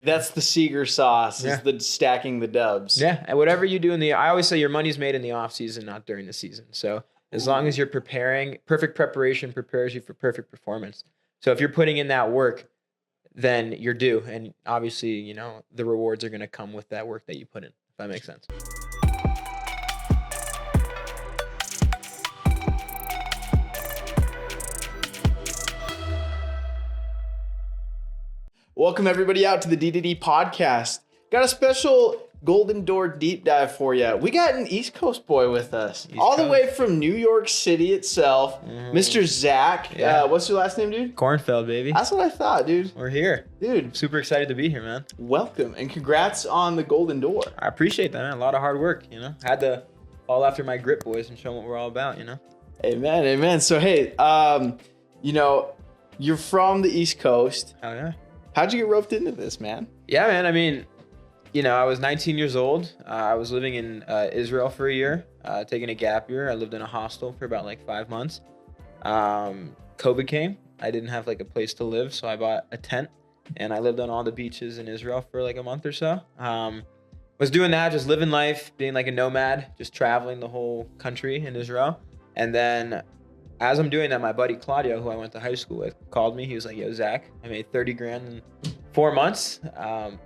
That's the Seeger sauce, is the stacking the dubs. Yeah, and whatever you do I always say your money's made in the off season, not during the season. So as long as you're preparing, perfect preparation prepares you for perfect performance. So if you're putting in that work, then you're due. And obviously, the rewards are going to come with that work that you put in, if that makes sense. Welcome everybody out to the DDD podcast. Got a special Golden Door deep dive for you. We got an East Coast boy with us, the way from New York City itself, Mr. Zak. Yeah. What's your last name, dude? Kornfeld, baby. That's what I thought, dude. We're here. Dude. Super excited to be here, man. Welcome, and congrats on the Golden Door. I appreciate that, man. A lot of hard work, Had to fall after my grit boys and show them what we're all about, Amen, amen. So, hey, you're from the East Coast. Oh, yeah. How'd you get roped into this, man? Yeah, man. I mean, I was 19 years old. I was living in Israel for a year, taking a gap year. I lived in a hostel for about 5 months. COVID came. I didn't have a place to live, so I bought a tent and I lived on all the beaches in Israel for a month or so. Was doing that, just living life, being a nomad, just traveling the whole country in Israel. And then as I'm doing that, my buddy Claudio, who I went to high school with, called me. He was like, "Yo, Zach, I made 30 grand in 4 months." I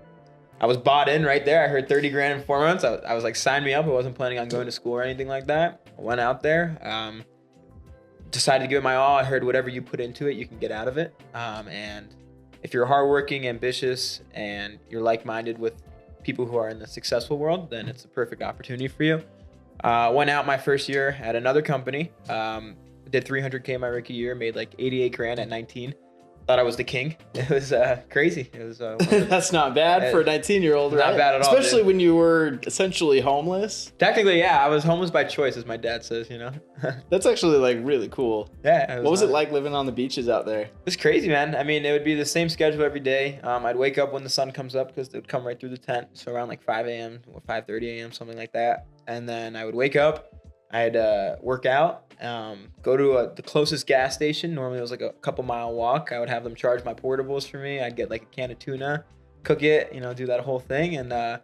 was bought in right there. I heard 30 grand in 4 months. I was like, sign me up. I wasn't planning on going to school or anything like that. I went out there, decided to give it my all. I heard whatever you put into it, you can get out of it. And if you're hardworking, ambitious, and you're like-minded with people who are in the successful world, then it's a perfect opportunity for you. Went out my first year at another company. Did 300K my rookie year, made 88 grand at 19. Thought I was the king. It was crazy. It was That's not bad for a 19-year-old, right? Not bad at all. Especially when you were essentially homeless. Technically, yeah, I was homeless by choice, as my dad says. That's actually really cool. Yeah. What was it like living on the beaches out there? It's crazy, man. I mean, it would be the same schedule every day. I'd wake up when the sun comes up because it would come right through the tent. So around 5 a.m. or 5:30 a.m., something like that. And then I would wake up. I'd work out, go to the closest gas station. Normally it was a couple mile walk. I would have them charge my portables for me. I'd get a can of tuna, cook it, do that whole thing, and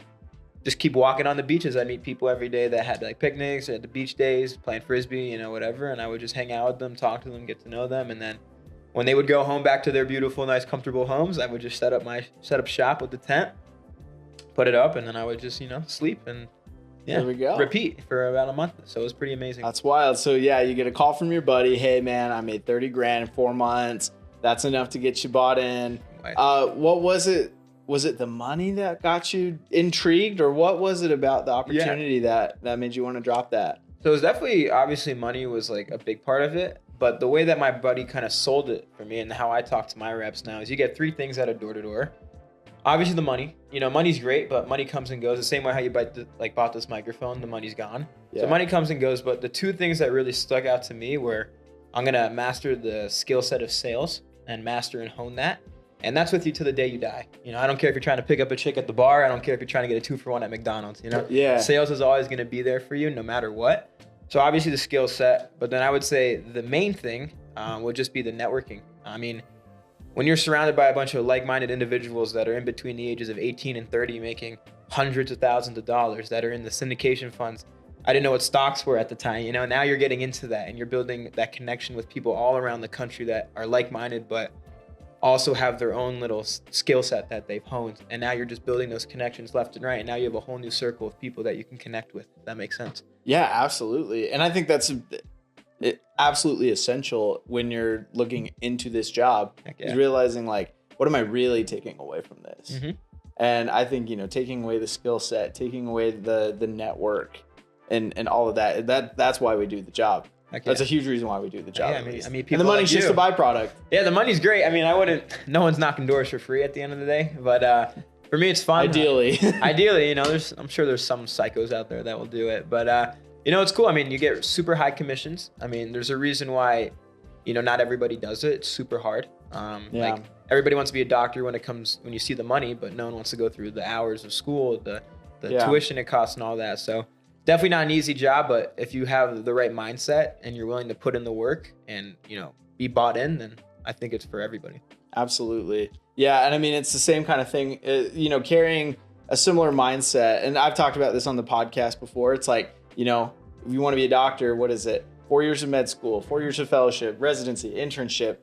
just keep walking on the beaches. I'd meet people every day that had picnics or the beach days, playing frisbee, whatever. And I would just hang out with them, talk to them, get to know them. And then when they would go home back to their beautiful, nice, comfortable homes, I would just set up shop with the tent, put it up, and then I would just, sleep and there we go. Repeat for about a month. So it was pretty amazing. That's wild. So yeah, you get a call from your buddy. Hey man, I made 30 grand in 4 months. That's enough to get you bought in. Right. What was it? Was it the money that got you intrigued, or what was it about the opportunity that made you want to drop that? So it was definitely, obviously money was a big part of it. But the way that my buddy kind of sold it for me and how I talk to my reps now is you get 3 things out of door to door. Obviously the money, money's great, but money comes and goes. The same way how you bought this microphone, the money's gone. Yeah. So money comes and goes, but the 2 things that really stuck out to me were I'm going to master the skill set of sales and master and hone that. And that's with you till the day you die. I don't care if you're trying to pick up a chick at the bar. I don't care if you're trying to get a 2-for-1 at McDonald's, Yeah. Sales is always going to be there for you no matter what. So obviously the skill set, but then I would say the main thing would just be the networking. I mean, when you're surrounded by a bunch of like-minded individuals that are in between the ages of 18 and 30 making hundreds of thousands of dollars, that are in the syndication funds. I didn't know what stocks were at the time. Now you're getting into that and you're building that connection with people all around the country that are like-minded but also have their own little skill set that they've honed. And now you're just building those connections left and right. And now you have a whole new circle of people that you can connect with. If that makes sense. Yeah, absolutely. And I think that's absolutely essential when you're looking into this job, is realizing what am I really taking away from this? Mm-hmm. And I think, taking away the skill set, taking away the network and all of that's why we do the job. That's a huge reason why we do the job. Yeah, I mean, people and the money's just a byproduct. Yeah, the money's great. I mean, no one's knocking doors for free at the end of the day, but for me, it's fun. Ideally, I'm sure there's some psychos out there that will do it, but it's cool. I mean, you get super high commissions. I mean, there's a reason why, not everybody does it. It's super hard. Everybody wants to be a doctor when you see the money, but no one wants to go through the hours of school, the tuition it costs and all that. So definitely not an easy job, but if you have the right mindset and you're willing to put in the work and, be bought in, then I think it's for everybody. Absolutely. Yeah, and I mean, it's the same kind of thing, carrying a similar mindset. And I've talked about this on the podcast before. It's like, if you want to be a doctor, what is it? 4 years of med school, 4 years of fellowship, residency, internship,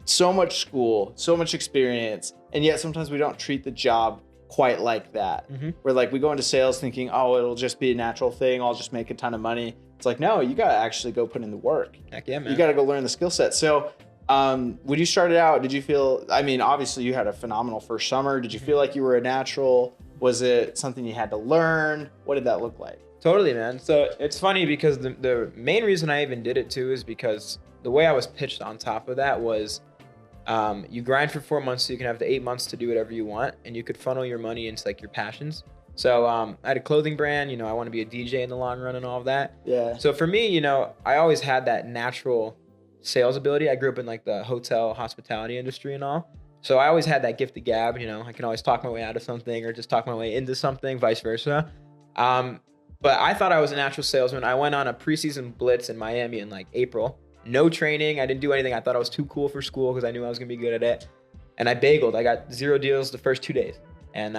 so much school, so much experience. And yet sometimes we don't treat the job quite like that. Mm-hmm. Where like we go into sales thinking, oh, it'll just be a natural thing. I'll just make a ton of money. It's like, no, you got to actually go put in the work. Heck yeah, man. You got to go learn the skill set. So when you started out, did you feel, I mean, obviously you had a phenomenal first summer. Did you feel like you were a natural? Was it something you had to learn? What did that look like? Totally, man. So it's funny because the main reason I even did it too is because the way I was pitched on top of that was you grind for 4 months so you can have the 8 months to do whatever you want, and you could funnel your money into like your passions. So I had a clothing brand, I want to be a DJ in the long run and all of that. Yeah. So for me, I always had that natural sales ability. I grew up in like the hotel hospitality industry and all. So I always had that gift of gab, I can always talk my way out of something or just talk my way into something, vice versa. But I thought I was a natural salesman. I went on a preseason blitz in Miami in like April. No training. I didn't do anything. I thought I was too cool for school because I knew I was going to be good at it. And I bageled. I got 0 deals the first 2 days. And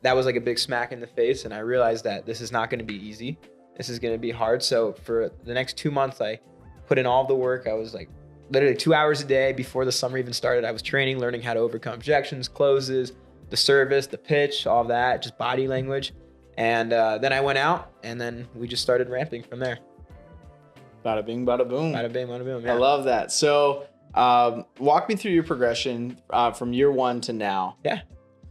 that was like a big smack in the face. And I realized that this is not going to be easy. This is going to be hard. So for the next 2 months, I put in all the work. I was like literally 2 hours a day before the summer even started. I was training, learning how to overcome objections, closes, the service, the pitch, all that, just body language. And then I went out, and then we just started ramping from there. Bada bing, bada boom. Bada bing, bada boom. Yeah. I love that. So walk me through your progression from year one to now. Yeah,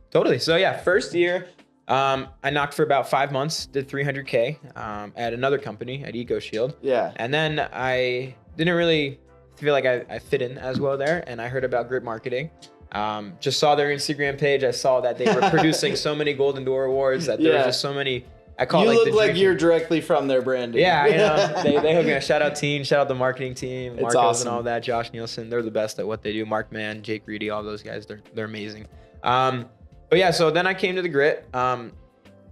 totally. So yeah, first year, I knocked for about 5 months, did 300K at another company at EcoShield. Yeah. And then I didn't really feel like I fit in as well there, and I heard about Grit Marketing. Just saw their Instagram page. I saw that they were producing so many Golden Door Awards that there was just so many. I call you it like look like you're directly from their branding. Yeah, I know. They hook me up. Shout out team. Shout out the marketing team. It's Marcos awesome. And all that. Josh Nielsen. They're the best at what they do. Mark Mann, Jake Reedy, all those guys. They're amazing. But yeah, so then I came to the Grit. But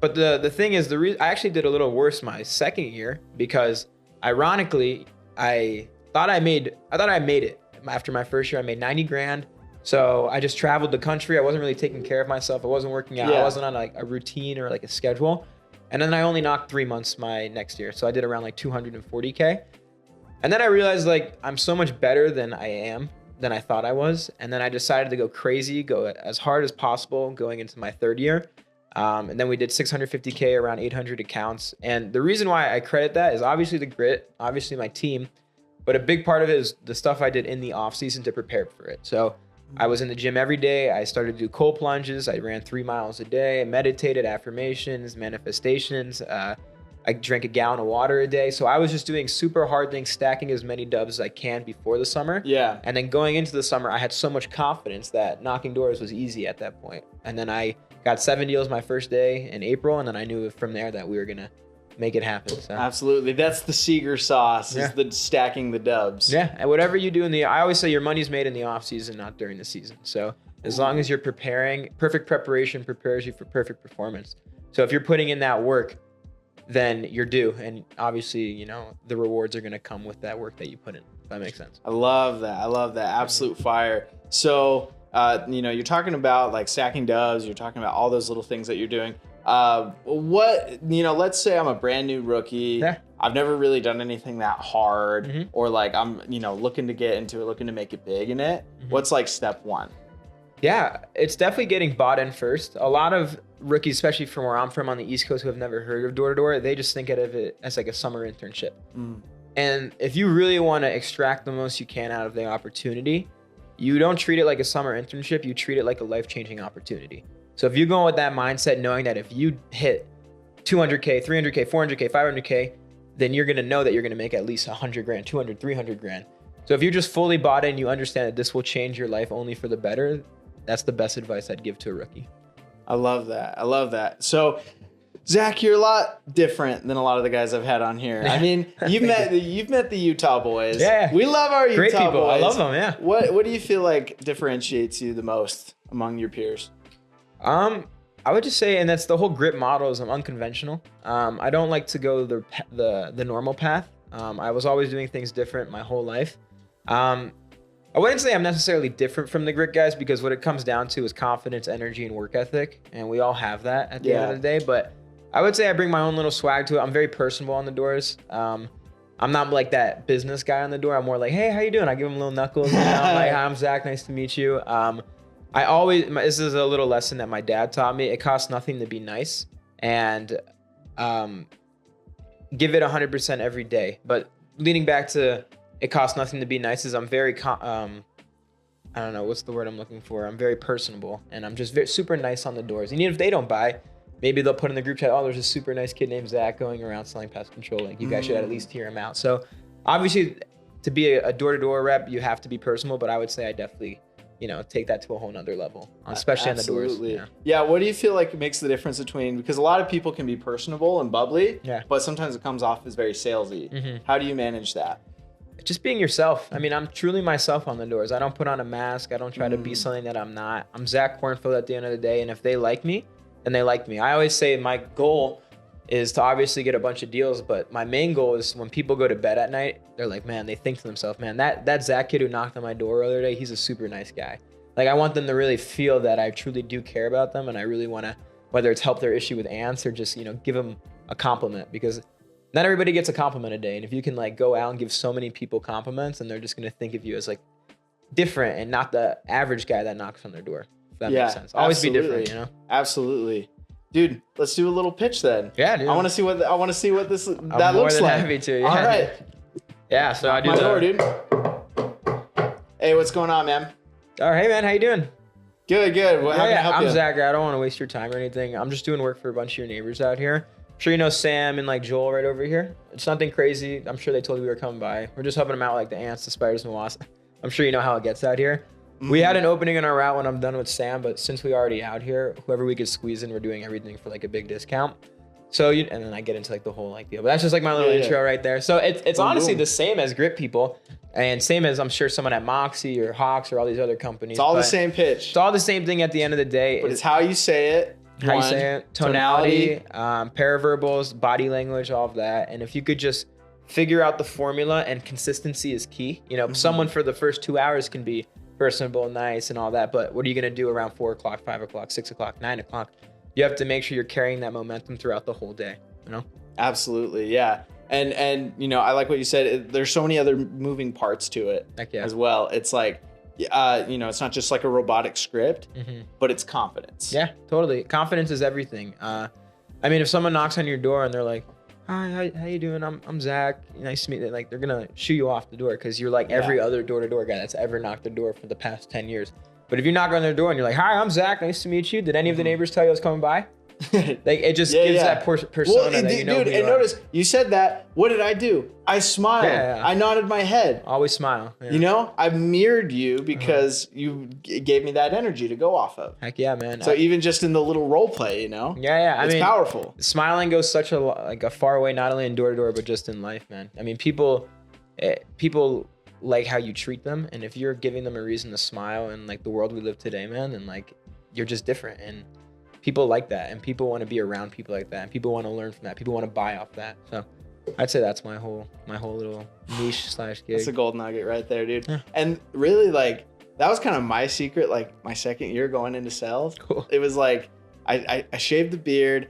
the thing is, I actually did a little worse my second year because ironically, I thought I made it. After my first year, I made 90 grand. So I just traveled the country. I wasn't really taking care of myself. I wasn't working out. Yeah. I wasn't on like a routine or like a schedule. And then I only knocked 3 months my next year. So I did around like 240K. And then I realized like I'm so much better than I thought I was. And then I decided to go crazy, go as hard as possible going into my third year. And then we did 650K, around 800 accounts. And the reason why I credit that is obviously the Grit, obviously my team, but a big part of it is the stuff I did in the off season to prepare for it. So I was in the gym every day. I started to do cold plunges. I ran 3 miles a day. I meditated, affirmations, manifestations. I drank a gallon of water a day. So I was just doing super hard things, stacking as many dubs as I can before the summer. Yeah. And then going into the summer, I had so much confidence that knocking doors was easy at that point. And then I got 7 deals my first day in April. And then I knew from there that we were going to make it happen. So. Absolutely. That's the Seeger sauce, is the stacking the dubs. Yeah. And whatever you do I always say your money's made in the off season, not during the season. So as long as you're preparing, perfect preparation prepares you for perfect performance. So if you're putting in that work, then you're due. And obviously, the rewards are going to come with that work that you put in. If that makes sense. I love that. Absolute fire. So, you're talking about like stacking dubs. You're talking about all those little things that you're doing. Let's say I'm a brand new rookie. Yeah. I've never really done anything that hard, Mm-hmm. or like I'm, looking to get into it, looking to make it big in it. Mm-hmm. What's like step one? Yeah, it's definitely getting bought in first. A lot of rookies, especially from where I'm from on the East Coast, who have never heard of door-to-door, they just think of it as like a summer internship. Mm. And if you really want to extract the most you can out of the opportunity, you don't treat it like a summer internship. You treat it like a life-changing opportunity. So if you go with that mindset, knowing that if you hit 200K, 300K, 400K, 500K, then you're going to know that you're going to make at least 100 grand, 200, 300 grand. So if you're just fully bought in, you understand that this will change your life only for the better. That's the best advice I'd give to a rookie. I love that. So, Zach, you're a lot different than a lot of the guys I've had on here. I mean, you've met the Utah boys. Yeah. We love our Utah Great people. boys. I love them, yeah. What do you feel like differentiates you the most among your peers? I would just say, and that's the whole Grit model, is I'm unconventional. I don't like to go the normal path. I was always doing things different my whole life. I wouldn't say I'm necessarily different from the grit guys, because what it comes down to is confidence, energy, and work ethic. And we all have that at the end of the day. But I would say I bring my own little swag to it. I'm very personable on the doors. I'm not like that business guy on the door. I'm more like, hey, how you doing? I give them little knuckles. You know? I'm like, hi, I'm Zach. Nice to meet you. This is a little lesson that my dad taught me. It costs nothing to be nice, and give it 100% every day. But leading back to it costs nothing to be nice is I'm very, I don't know, what's the word I'm looking for? I'm very personable, and I'm just super nice on the doors. And even if they don't buy, maybe they'll put in the group chat, oh, there's a super nice kid named Zach going around selling pest control. Like, you guys should at least hear him out. So obviously, to be a door-to-door rep, you have to be personal, but I would say I definitely, take that to a whole nother level, especially on the doors. Yeah. What do you feel like makes the difference between, because a lot of people can be personable and bubbly, but sometimes it comes off as very salesy. How do you manage that? Just being yourself. I mean, I'm truly myself on the doors. I don't put on a mask. I don't try to be something that I'm not. I'm Zak Kornfeld at the end of the day, and if they like me, then they like me. I always say my goal is to obviously get a bunch of deals, but my main goal is when people go to bed at night, they're like, man, they think to themselves, man, that Zach kid who knocked on my door the other day, he's a super nice guy. Like, I want them to really feel that I truly do care about them, and I really want to, whether it's help their issue with ants or just, give them a compliment, because not everybody gets a compliment a day. And if you can like go out and give so many people compliments, and they're just going to think of you as like different and not the average guy that knocks on their door. If that makes sense. Always be different, Absolutely. Dude, let's do a little pitch then. Yeah, dude. I want to see what that looks like. I'm more than happy to. Yeah. All right. Yeah, so I do my door, dude. Hey, what's going on, man? Oh, hey, man, how you doing? Good. How can I help you? I'm Zach. I don't want to waste your time or anything. I'm just doing work for a bunch of your neighbors out here. I'm sure you know Sam and like Joel right over here. It's nothing crazy. I'm sure they told you we were coming by. We're just helping them out like the ants, the spiders, and the wasps. I'm sure you know how it gets out here. We had an opening in our route when I'm done with Sam, but since we're already out here, whoever we could squeeze in, we're doing everything for like a big discount. So and then I get into like the whole like deal, but that's just like my little intro right there. So it's honestly the same as Grit People, and same as I'm sure someone at Moxie or Hawks or all these other companies. It's all the same pitch. It's all the same thing at the end of the day. But it's how you say it. How you say it, tonality, paraverbals, body language, all of that. And if you could just figure out the formula, and consistency is key. Someone for the first 2 hours can be personable, nice, and all that, but what are you going to do around 4 o'clock, 5 o'clock, 6 o'clock, 9 o'clock? You have to make sure you're carrying that momentum throughout the whole day, Absolutely, yeah. And I like what you said. There's so many other moving parts to it as well. It's like, it's not just like a robotic script, but it's confidence. Yeah, totally. Confidence is everything. I mean, if someone knocks on your door and they're like, hi, how you doing? I'm Zach. Nice to meet you. Like, they're gonna shoo you off the door because you're like every other door-to-door guy that's ever knocked the door for the past 10 years. But if you knock on their door and you're like, hi, I'm Zach. Nice to meet you. Did any of the neighbors tell you I was coming by? Like, it just gives that persona that you know. Dude, and notice you said that. What did I do? I smiled. I nodded my head. Always smile. Yeah. I mirrored you because you gave me that energy to go off of. Heck yeah, man. So even just in the little role play, Yeah. It's powerful. Smiling goes such a far way, not only in door to door, but just in life, man. I mean, people like how you treat them, and if you're giving them a reason to smile in like the world we live today, man, then like you're just different, and people like that, and people want to be around people like that, and people want to learn from that. People want to buy off that. So I'd say that's my whole little niche / gig. That's a gold nugget right there, dude. Yeah. And really, like, that was kind of my secret, like my second year going into sales. Cool. It was like I shaved the beard,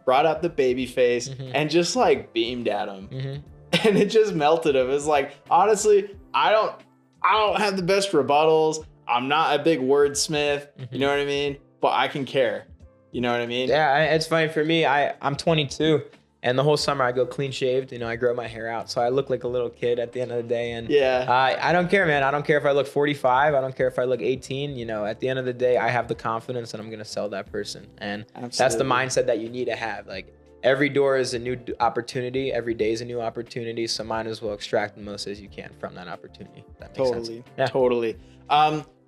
brought out the baby face, and just like beamed at him. And it just melted him. It was like, honestly, I don't have the best rebuttals. I'm not a big wordsmith. You know what I mean? But I can care. You know what I mean? Yeah, it's funny for me. I'm 22, and the whole summer I go clean shaved. I grow my hair out, so I look like a little kid at the end of the day. And I don't care, man. I don't care if I look 45. I don't care if I look 18. At the end of the day, I have the confidence that I'm gonna sell that person, and that's the mindset that you need to have. Like, every door is a new opportunity. Every day is a new opportunity. So might as well extract the most as you can from that opportunity. If that makes sense. Yeah. Totally.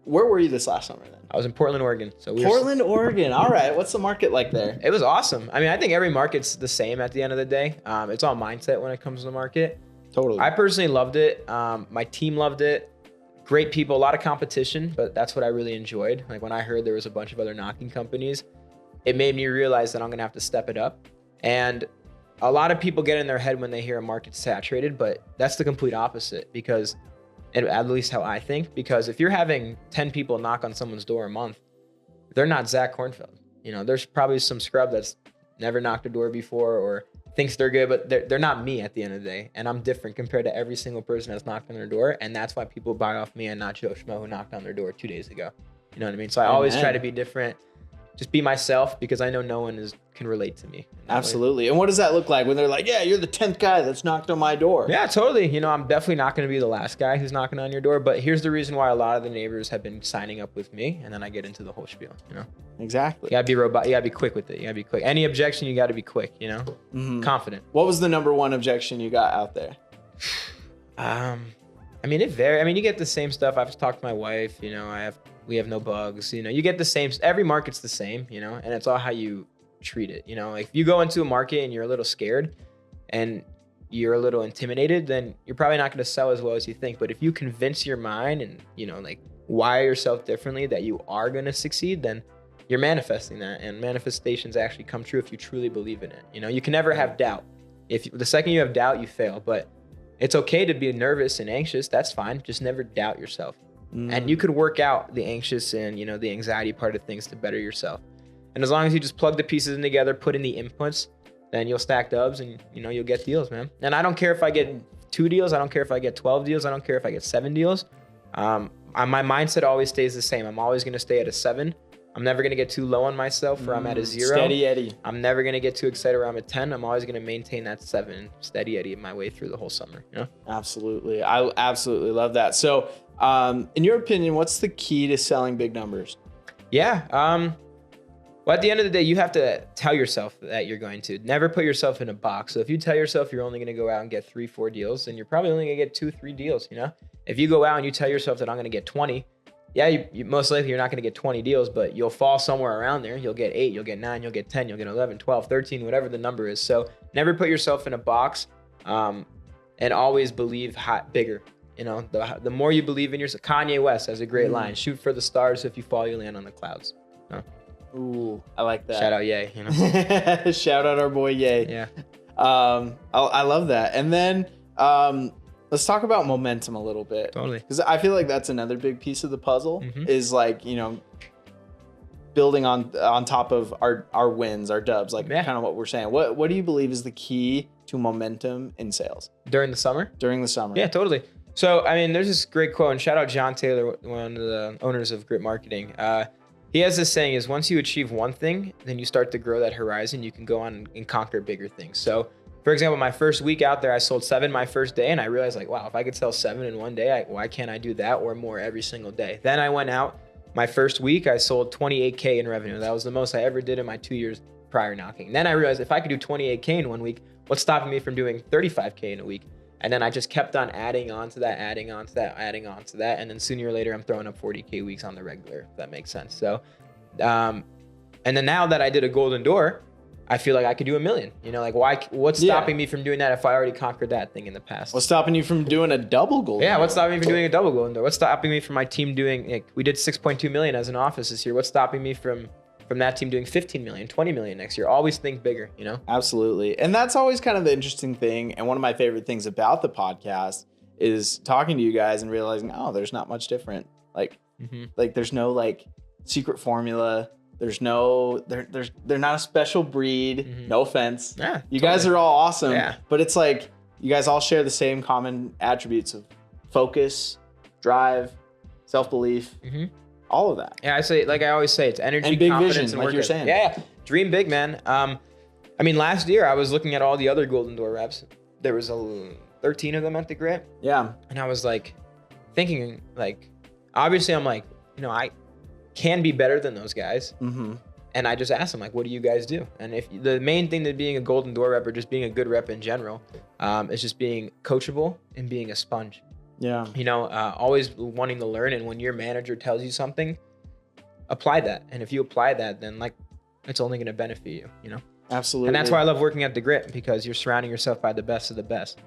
Where were you this last summer then? I was in Portland, Oregon. So Portland, Oregon. All right. What's the market like there? It was awesome. I mean, I think every market's the same at the end of the day. It's all mindset when it comes to the market. Totally. I personally loved it. My team loved it. Great people, a lot of competition, but that's what I really enjoyed. Like, when I heard there was a bunch of other knocking companies, it made me realize that I'm going to have to step it up. And a lot of people get in their head when they hear a market saturated, but that's the complete opposite, because and at least how I think, because if you're having 10 people knock on someone's door a month, they're not Zak Kornfeld. There's probably some scrub that's never knocked a door before or thinks they're good, but they're not me at the end of the day. And I'm different compared to every single person that's knocked on their door. And that's why people buy off me and not Joe Schmo who knocked on their door 2 days ago. You know what I mean? So I always try to be different. Just be myself, because I know no one can relate to me. Absolutely. And what does that look like when they're like, yeah, you're the 10th guy that's knocked on my door? Yeah, totally. I'm definitely not going to be the last guy who's knocking on your door. But here's the reason why a lot of the neighbors have been signing up with me. And then I get into the whole spiel, Exactly. You got to be robot. You got to be quick with it. You got to be quick. Any objection, you got to be quick, confident. What was the number one objection you got out there? It varies. You get the same stuff. I've talked to my wife, we have no bugs, you get the same, every market's the same, and it's all how you treat it. Like if you go into a market and you're a little scared and you're a little intimidated, then you're probably not going to sell as well as you think. But if you convince your mind and, wire yourself differently that you are going to succeed, then you're manifesting that, and manifestations actually come true if you truly believe in it. You can never have doubt. The second you have doubt, you fail. But it's okay to be nervous and anxious. That's fine. Just never doubt yourself. And you could work out the anxious and, the anxiety part of things to better yourself. And as long as you just plug the pieces in together, put in the inputs, then you'll stack dubs and, you'll get deals, man. And I don't care if I get 2 deals. I don't care if I get 12 deals. I don't care if I get 7 deals. My mindset always stays the same. I'm always going to stay at a 7. I'm never going to get too low on myself where I'm at a 0. Steady Eddie. I'm never going to get too excited where I'm at 10. I'm always going to maintain that 7, steady Eddie my way through the whole summer. Absolutely. I absolutely love that. So in your opinion, what's the key to selling big numbers? Yeah. Well, at the end of the day, you have to tell yourself that you're going to. Never put yourself in a box. So if you tell yourself you're only going to go out and get 3, 4 deals, then you're probably only going to get 2, 3 deals, If you go out and you tell yourself that I'm going to get 20, yeah, you most likely you're not going to get 20 deals, but you'll fall somewhere around there. You'll get 8, you'll get 9, you'll get 10, you'll get 11, 12, 13, whatever the number is. So never put yourself in a box, and always believe bigger. The more you believe in yourself. Kanye West has a great line: shoot for the stars. If you fall, you land on the clouds. Ooh, I like that. Shout out Ye. Shout out our boy Ye. Yeah. I love that. And then let's talk about momentum a little bit. Totally. Because I feel like that's another big piece of the puzzle, is like, building on top of our wins, our dubs, like kind of what we're saying. What do you believe is the key to momentum in sales? During the summer? During the summer. Yeah, totally. So, there's this great quote, and shout out John Taylor, one of the owners of Grit Marketing. He has this saying is, once you achieve one thing, then you start to grow that horizon. You can go on and conquer bigger things. So, for example, my first week out there, I sold 7 my first day, and I realized like, wow, if I could sell 7 in one day, why can't I do that or more every single day? Then I went out. My first week, I sold 28K in revenue. That was the most I ever did in my 2 years prior knocking. Then I realized if I could do 28K in 1 week, what's stopping me from doing 35K in a week? And then I just kept on adding on to that, adding on to that, adding on to that. And then sooner or later, I'm throwing up 40K weeks on the regular, if that makes sense. So, and then now that I did a golden door, I feel like I could do 1 million. What's stopping me from doing that if I already conquered that thing in the past? What's stopping you from doing a double golden door? What's stopping me from doing a double golden door? What's stopping me from my team doing, we did 6.2 million as an office this year. What's stopping me from that team doing 15 million, 20 million next year? Always think bigger, Absolutely. And that's always kind of the interesting thing. And one of my favorite things about the podcast is talking to you guys and realizing, there's not much different. Like there's no secret formula. There's no, they're not a special breed. No offense. Yeah, you guys are all awesome. Yeah. But it's like, you guys all share the same common attributes of focus, drive, self-belief, all of that. Yeah, I always say, it's energy, and big confidence, vision, and like you're saying. Yeah, dream big, man. Last year I was looking at all the other golden door reps. There was 13 of them at the Grit. Yeah. And I was thinking, obviously I'm I can be better than those guys. And I just asked them, what do you guys do? And if the main thing to being a golden door rep or just being a good rep in general, is just being coachable and being a sponge. Yeah. Always wanting to learn. And when your manager tells you something, apply that. And if you apply that, then it's only going to benefit you, Absolutely. And that's why I love working at the Grit, because you're surrounding yourself by the best of the best.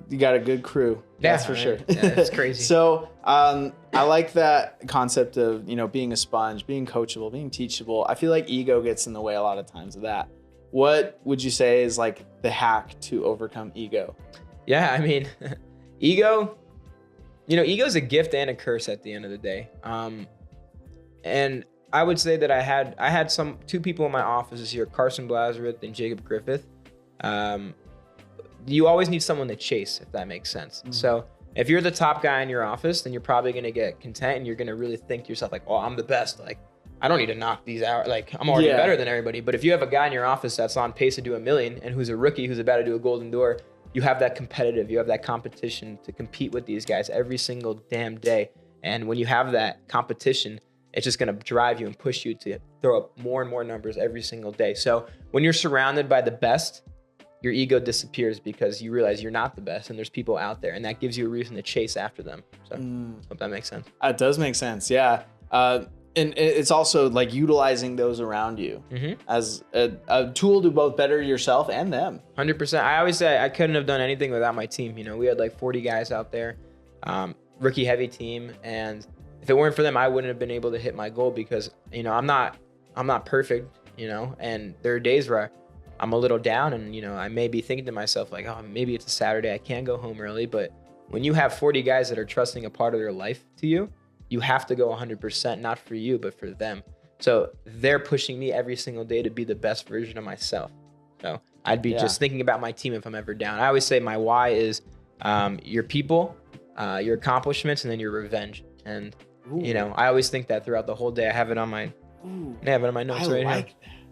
You got a good crew. That's for sure. Yeah, it's crazy. So I like that concept of, being a sponge, being coachable, being teachable. I feel like ego gets in the way a lot of times of that. What would you say is the hack to overcome ego? Yeah, ego, ego is a gift and a curse at the end of the day. And I would say that I had two people in my office this year, Carson Blazareth and Jacob Griffith. You always need someone to chase, if that makes sense. Mm-hmm. So if you're the top guy in your office, then you're probably going to get content and you're going to really think to yourself like, oh, I'm the best. Like, I don't need to knock these out. Like, I'm already better than everybody. But if you have a guy in your office that's on pace to do $1 million and who's a rookie who's about to do a golden door, you have that competition to compete with these guys every single damn day. And when you have that competition, it's just going to drive you and push you to throw up more and more numbers every single day. So when you're surrounded by the best, your ego disappears because you realize you're not the best and there's people out there, and that gives you a reason to chase after them. So hope that makes sense. It does make sense. Yeah. And it's also like utilizing those around you as a tool to both better yourself and them. 100%. I always say I couldn't have done anything without my team. We had like 40 guys out there, rookie heavy team. And if it weren't for them, I wouldn't have been able to hit my goal because, I'm not perfect, and there are days where I'm a little down and, I may be thinking to myself like, oh, maybe it's a Saturday. I can't go home early. But when you have 40 guys that are trusting a part of their life to you, you have to go 100%, not for you, but for them. So they're pushing me every single day to be the best version of myself. So I'd be just thinking about my team if I'm ever down. I always say my why is your people, your accomplishments, and then your revenge. And, I always think that throughout the whole day. I have it on my notes right here.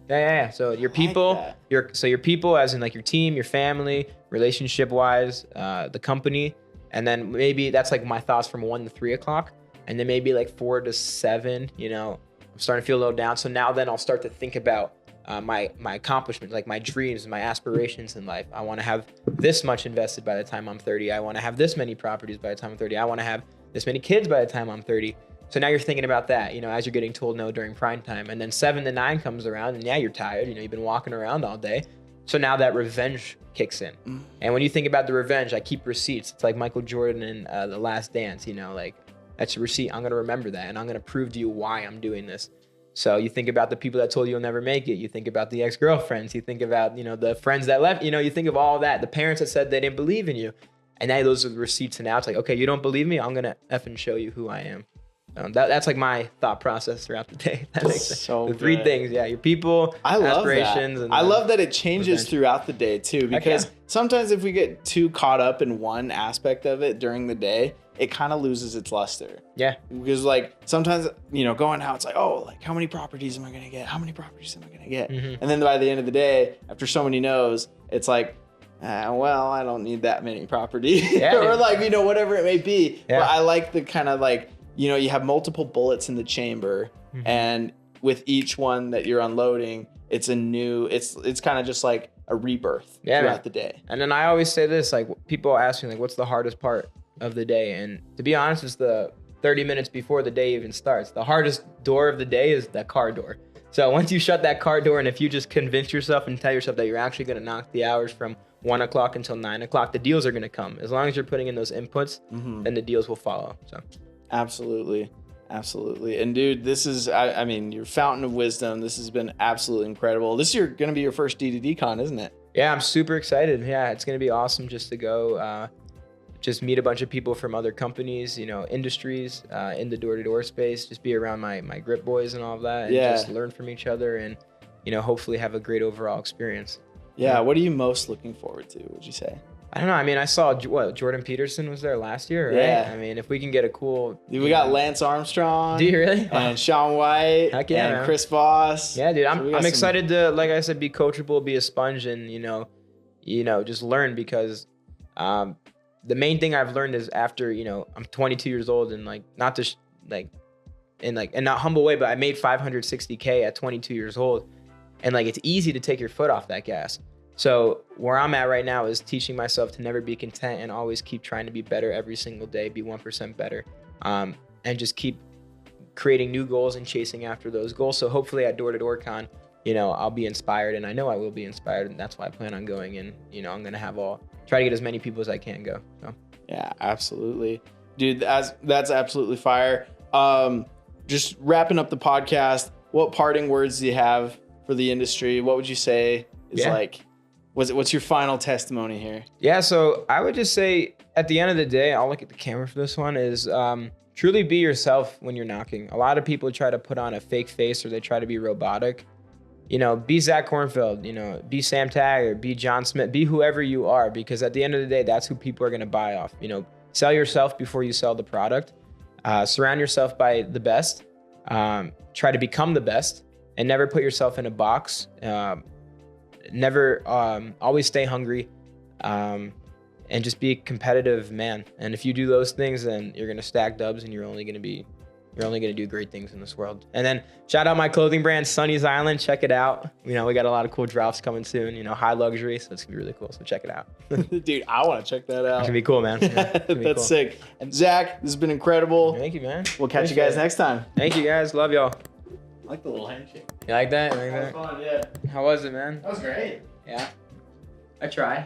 Yeah. So your people, your people as in like your team, your family, relationship wise, the company. And then maybe that's like my thoughts from 1 to 3 o'clock. And then maybe like 4 to 7, I'm starting to feel a little down. So now then I'll start to think about my accomplishments, like my dreams and my aspirations in life. I want to have this much invested by the time I'm 30. I want to have this many properties by the time I'm 30. I want to have this many kids by the time I'm 30. So now you're thinking about that, as you're getting told no during prime time. And then 7 to 9 comes around and you're tired. You've been walking around all day. So now that revenge kicks in. And when you think about the revenge, I keep receipts. It's like Michael Jordan in The Last Dance, like, that's a receipt. I'm going to remember that. And I'm going to prove to you why I'm doing this. So you think about the people that told you you'll never make it. You think about the ex-girlfriends. You think about, the friends that left. You think of all that. The parents that said they didn't believe in you. And now those are the receipts. And now it's like, okay, you don't believe me? I'm going to effing show you who I am. That's like my thought process throughout the day. That makes sense. So the 3 things. Yeah, your people, aspirations. I love that it changes throughout the day too. Because sometimes if we get too caught up in one aspect of it during the day, it kind of loses its luster. Yeah. Because like sometimes, going out, it's like, oh, like how many properties am I going to get? How many properties am I going to get? And then by the end of the day, after so many no's, it's like, well, I don't need that many properties. Yeah, or like, whatever it may be. Yeah. But I like the kind of like, you have multiple bullets in the chamber and with each one that you're unloading, it's kind of just like a rebirth throughout the day. And then I always say this, like people ask me like, what's the hardest part of the day? And to be honest, it's the 30 minutes before the day even starts. The hardest door of the day is that car door. So once you shut that car door and if you just convince yourself and tell yourself that you're actually going to knock the hours from 1 o'clock until 9 o'clock, the deals are going to come. As long as you're putting in those inputs, then the deals will follow. So absolutely. And dude, this is, I mean, your fountain of wisdom. This has been absolutely incredible. This is going to be your first D2D con, isn't it? Yeah, I'm super excited. Yeah, it's going to be awesome just to go, just meet a bunch of people from other companies, industries, in the door-to-door space, just be around my grip boys and all of that, and just learn from each other and, hopefully have a great overall experience. Yeah. What are you most looking forward to, would you say? I don't know. I mean, I saw Jordan Peterson was there last year, right? Yeah. I mean, if we can get a cool... Dude, we got Lance Armstrong. Do you really? And Sean White. Heck yeah, and man. Chris Voss. Yeah, dude. I'm excited to, like I said, be coachable, be a sponge, and, just learn because the main thing I've learned is after, I'm 22 years old and, like, not to, in not humble way, but I made $560K at 22 years old. And, like, it's easy to take your foot off that gas. So where I'm at right now is teaching myself to never be content and always keep trying to be better every single day, be 1% better, and just keep creating new goals and chasing after those goals. So hopefully at Door to Door Con, I'll be inspired, and I know I will be inspired, and that's why I plan on going. And I'm gonna try to get as many people as I can go. So. Yeah, absolutely, dude. That's absolutely fire. Just wrapping up the podcast. What parting words do you have for the industry? What would you say is What's your final testimony here? Yeah, so I would just say at the end of the day, I'll look at the camera for this one, is truly be yourself when you're knocking. A lot of people try to put on a fake face or they try to be robotic. Be Zak Kornfeld, be Sam Taggart, be John Smith, be whoever you are, because at the end of the day, that's who people are going to buy off. Sell yourself before you sell the product. Surround yourself by the best. Try to become the best and never put yourself in a box. Always stay hungry. And just be a competitive man. And if you do those things, then you're gonna stack dubs, and you're only gonna do great things in this world. And then shout out my clothing brand, Sunny's Island. Check it out. We got a lot of cool drops coming soon. High luxury, so it's gonna be really cool. So check it out. Dude, I want to check that out. It's gonna be cool, man. Yeah, That's cool. sick. And Zach, this has been incredible. Thank you, man. We'll catch you guys next time. Thank you, guys. Love y'all. I like the little handshake. You like that? That was fun, yeah. How was it, man? That was great. Yeah. I try.